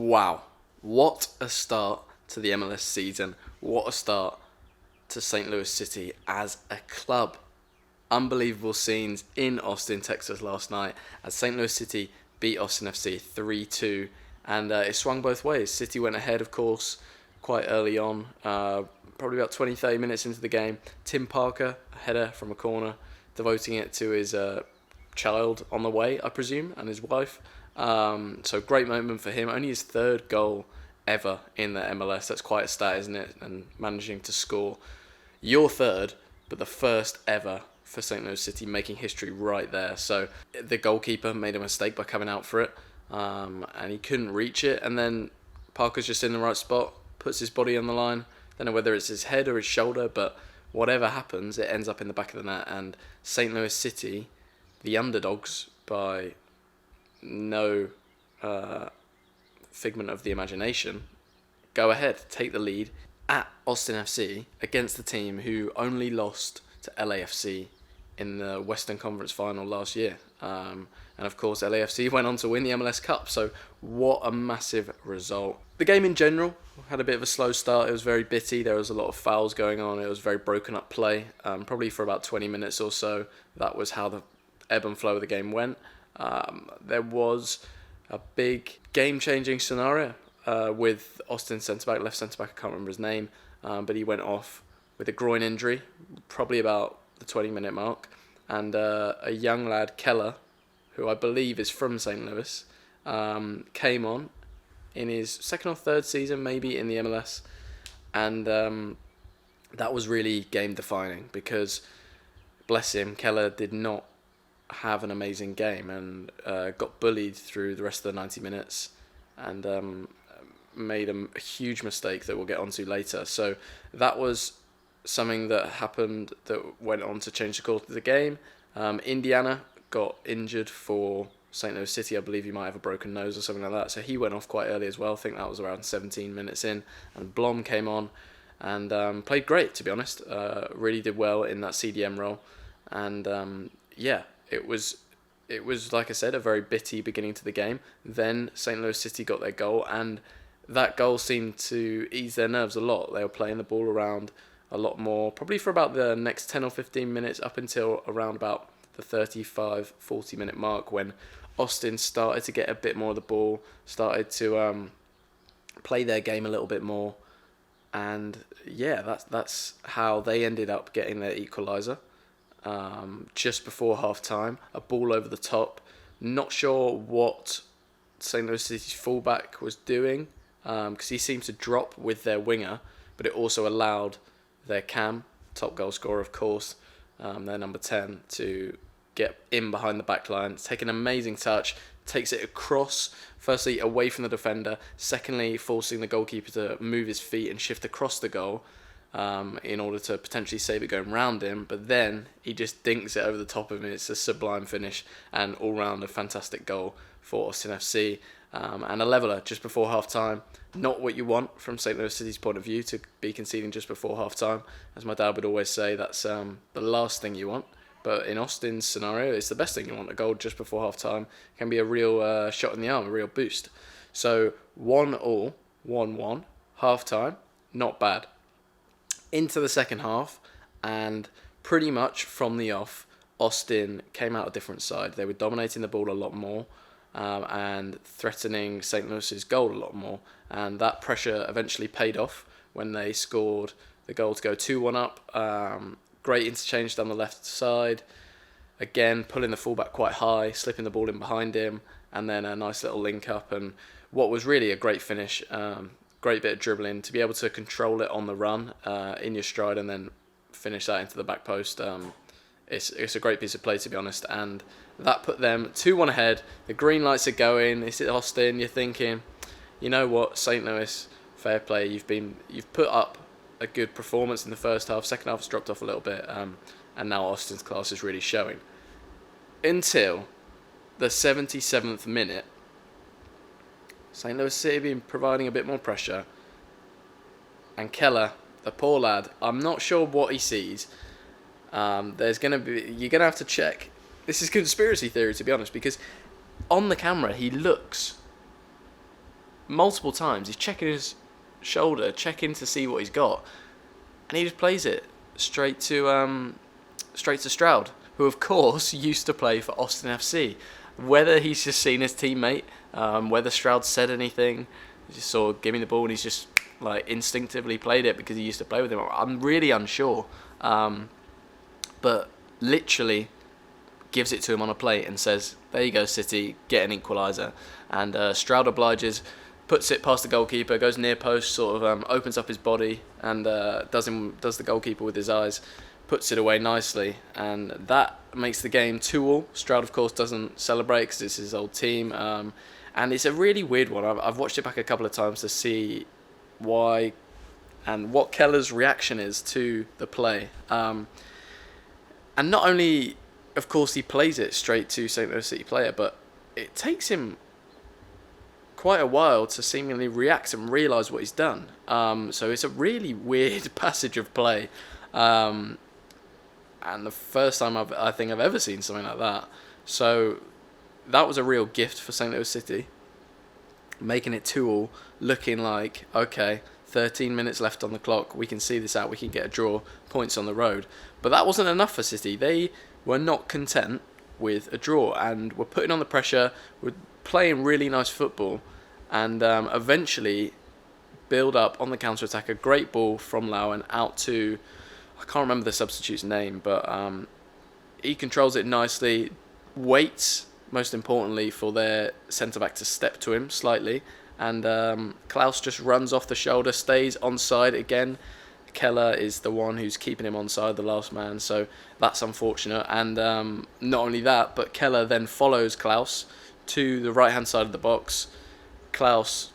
Wow, what a start to the MLS season. What a start to St. Louis City as a club. Unbelievable scenes in Austin, Texas last night as St. Louis City beat Austin FC 3-2, and it swung both ways. City went ahead, of course, quite early on, probably about 20-30 minutes into the game. Tim Parker, a header from a corner, devoting it to his child on the way, I presume, and his wife. So great moment for him. Only his third goal ever in the MLS. That's quite a stat, isn't it? And managing to score your third, but the first ever for St. Louis City, making history right there. So the goalkeeper made a mistake by coming out for it, and he couldn't reach it. And then Parker's just in the right spot, puts his body on the line. Don't know whether it's his head or his shoulder, but whatever happens, it ends up in the back of the net. And St. Louis City, the underdogs by no figment of the imagination, go ahead, take the lead at Austin FC against the team who only lost to LAFC in the Western Conference final last year. And of course, LAFC went on to win the MLS Cup, so what a massive result. The game in general had a bit of a slow start. It was very bitty. There was a lot of fouls going on. It was very broken up play. Probably for about 20 minutes or so, that was how the ebb and flow of the game went. There was a big game-changing scenario with Austin centre-back, left centre-back, I can't remember his name, but he went off with a groin injury, probably about the 20-minute mark, and a young lad, Keller, who I believe is from St. Louis, came on in his second or third season, maybe, in the MLS, and that was really game-defining because, bless him, Keller did not have an amazing game and got bullied through the rest of the 90 minutes and made a huge mistake that we'll get onto later. So that was something that happened that went on to change the course of the game. Indiana got injured for St. Louis City. I believe he might have a broken nose or something like that. So he went off quite early as well. I think that was around 17 minutes in. And Blom came on and played great, to be honest. Really did well in that CDM role. And yeah, it was, like I said, a very bitty beginning to the game. Then St. Louis City got their goal, and that goal seemed to ease their nerves a lot. They were playing the ball around a lot more, probably for about the next 10 or 15 minutes, up until around about the 35, 40-minute mark, when Austin started to get a bit more of the ball, started to play their game a little bit more. And yeah, that's how they ended up getting their equaliser. Just before half-time, a ball over the top. Not sure what St. Louis City's fullback was doing, because he seemed to drop with their winger, but it also allowed their Cam, top goal scorer of course, their number 10, to get in behind the back line, take an amazing touch, takes it across, firstly away from the defender, secondly forcing the goalkeeper to move his feet and shift across the goal, in order to potentially save it going round him, but then he just dinks it over the top of him. It's a sublime finish and all round a fantastic goal for Austin FC, and a leveller just before half time. Not what you want from St. Louis City's point of view, to be conceding just before half time. As my dad would always say, that's the last thing you want, but in Austin's scenario it's the best thing you want. A goal just before half time can be a real shot in the arm, a real boost. So 1-1, 1-1, half time, not bad. Into the second half, and pretty much from the off, Austin came out a different side. They were dominating the ball a lot more, and threatening St. Louis's goal a lot more, and that pressure eventually paid off when they scored the goal to go 2-1 up. Great interchange down the left side, again pulling the fullback quite high, slipping the ball in behind him, and then a nice little link up, and what was really a great finish. Great bit of dribbling to be able to control it on the run, in your stride, and then finish that into the back post. It's a great piece of play, to be honest, and that put them 2-1 ahead. The green lights are going. It's at Austin. You're thinking, you know what, St. Louis, fair play. You've put up a good performance in the first half. Second half has dropped off a little bit, and now Austin's class is really showing. Until the 77th minute. St. Louis City been providing a bit more pressure, and Keller, the poor lad, I'm not sure what he sees. You're gonna have to check. This is conspiracy theory, to be honest, because on the camera he looks multiple times. He's checking his shoulder, checking to see what he's got, and he just plays it straight to Stroud, who of course used to play for Austin FC. Whether he's just seen his teammate, whether Stroud said anything, he just saw give me the ball and he's just like instinctively played it because he used to play with him. I'm really unsure, but literally gives it to him on a plate and says, "There you go, City, get an equaliser." And Stroud obliges, puts it past the goalkeeper, goes near post, sort of opens up his body and does the goalkeeper with his eyes, puts it away nicely, and that makes the game 2-2. Stroud, of course, doesn't celebrate because it's his old team, and it's a really weird one. I've watched it back a couple of times to see why and what Keller's reaction is to the play. And not only, of course, he plays it straight to St. Louis City player, but it takes him quite a while to seemingly react and realise what he's done. So it's a really weird passage of play. And the first time I think I've ever seen something like that. So that was a real gift for St. Louis City. Making it 2-2, looking like, okay, 13 minutes left on the clock, we can see this out, we can get a draw, points on the road. But that wasn't enough for City. They were not content with a draw and were putting on the pressure, were playing really nice football, and eventually build up on the counter-attack. A great ball from Lowen out to, I can't remember the substitute's name, but he controls it nicely, waits, most importantly, for their centre-back to step to him slightly, and Klaus just runs off the shoulder, stays onside again. Keller is the one who's keeping him onside, the last man, so that's unfortunate. And not only that, but Keller then follows Klaus to the right-hand side of the box. Klaus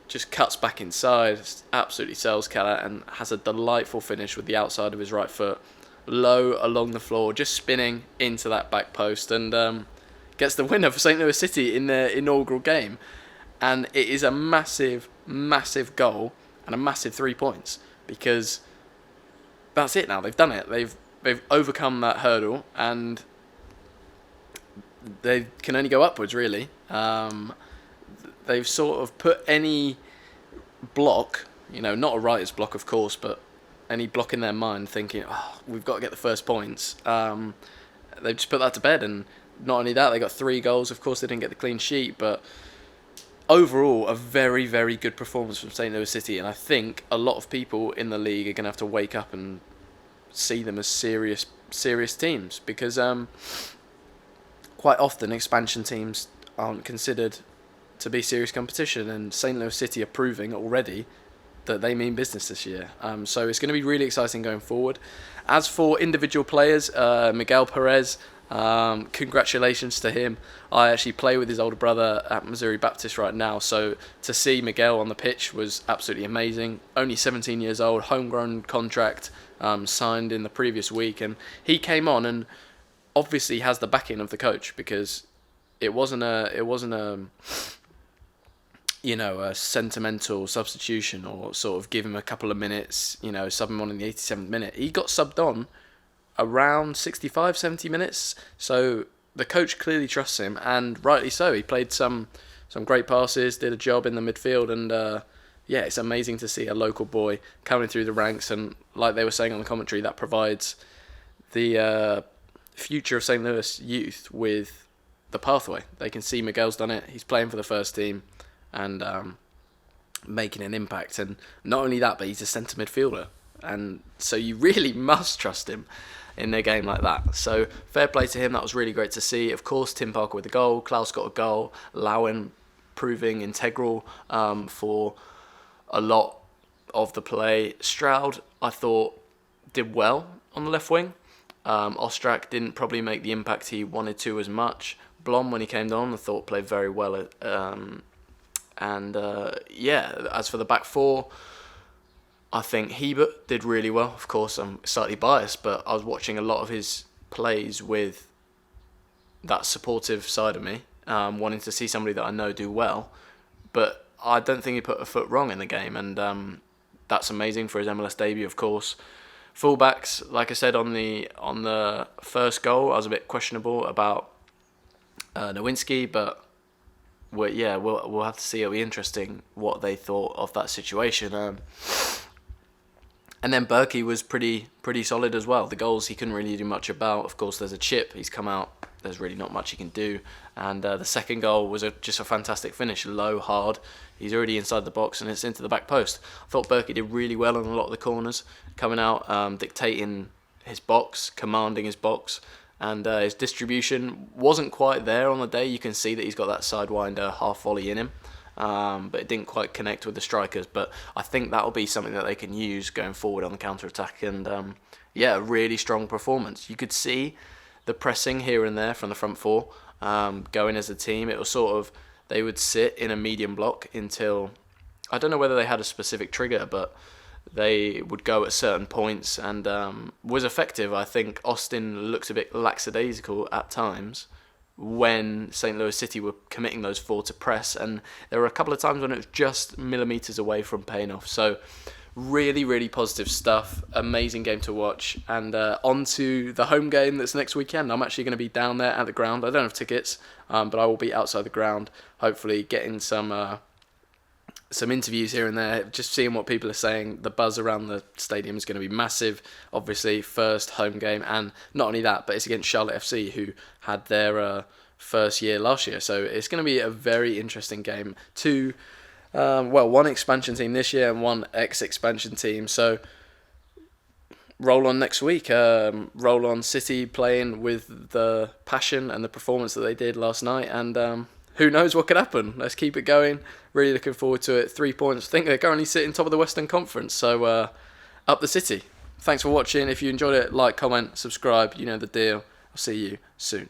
just cuts back inside, absolutely sells Keller, and has a delightful finish with the outside of his right foot, low along the floor, just spinning into that back post, and gets the winner for St. Louis City in their inaugural game. And it is a massive, massive goal and a massive 3 points, because that's it now. They've done it. They've overcome that hurdle, and they can only go upwards, really. They've sort of put any block, not a writer's block, of course, but any block in their mind thinking, oh, we've got to get the first points. They've just put that to bed, and not only that, they got 3 goals. Of course, they didn't get the clean sheet, but overall, a very, very good performance from St. Louis City, and I think a lot of people in the league are going to have to wake up and see them as serious teams, because quite often expansion teams aren't considered to be serious competition, and St. Louis City are proving already that they mean business this year. So it's going to be really exciting going forward. As for individual players, Miguel Perez, congratulations to him. I actually play with his older brother at Missouri Baptist right now, so to see Miguel on the pitch was absolutely amazing. Only 17 years old, homegrown contract, signed in the previous week, and he came on and obviously has the backing of the coach, because it wasn't a sentimental substitution or sort of give him a couple of minutes, sub him on in the 87th minute. He got subbed on around 65, 70 minutes. So the coach clearly trusts him, and rightly so. He played some great passes, did a job in the midfield, and it's amazing to see a local boy coming through the ranks. And like they were saying on the commentary, that provides the future of St. Louis youth with the pathway. They can see Miguel's done it. He's playing for the first team and making an impact. And not only that, but he's a centre midfielder. And so you really must trust him in a game like that. So fair play to him. That was really great to see. Of course, Tim Parker with a goal. Klaus got a goal. Lowen proving integral for a lot of the play. Stroud, I thought, did well on the left wing. Ostrak didn't probably make the impact he wanted to as much. Blom, when he came on, I thought played very well. As for the back four, I think Hebert did really well. Of course, I'm slightly biased, but I was watching a lot of his plays with that supportive side of me, wanting to see somebody that I know do well. But I don't think he put a foot wrong in the game, and that's amazing for his MLS debut, of course. Fullbacks, like I said on the first goal, I was a bit questionable about Nowinski, but we'll have to see. It'll be interesting what they thought of that situation. And then Berkey was pretty solid as well. The goals he couldn't really do much about. Of course, there's a chip. He's come out. There's really not much he can do. And the second goal was just a fantastic finish, low, hard. He's already inside the box and it's into the back post. I thought Berkey did really well on a lot of the corners, coming out, dictating his box, commanding his box. And his distribution wasn't quite there on the day. You can see that he's got that sidewinder half volley in him. But it didn't quite connect with the strikers. But I think that'll be something that they can use going forward on the counter-attack. And a really strong performance. You could see the pressing here and there from the front four going as a team. It was sort of, they would sit in a medium block until, I don't know whether they had a specific trigger, but they would go at certain points and was effective. I think Austin looked a bit lackadaisical at times when St. Louis City were committing those four to press, and there were a couple of times when it was just millimetres away from paying off. So really, really positive stuff. Amazing game to watch. And on to the home game that's next weekend. I'm actually going to be down there at the ground. I don't have tickets, but I will be outside the ground, hopefully getting some interviews here and there, just seeing what people are saying. The buzz around the stadium is going to be massive. Obviously, first home game, and not only that, but it's against Charlotte FC, who had their first year last year. So it's going to be a very interesting game. One expansion team this year and one ex-expansion team. So roll on next week. Roll on City playing with the passion and the performance that they did last night, and who knows what could happen. Let's keep it going. Really looking forward to it. 3 points. I think they're currently sitting top of the Western Conference. So up the City. Thanks for watching. If you enjoyed it, like, comment, subscribe. You know the deal. I'll see you soon.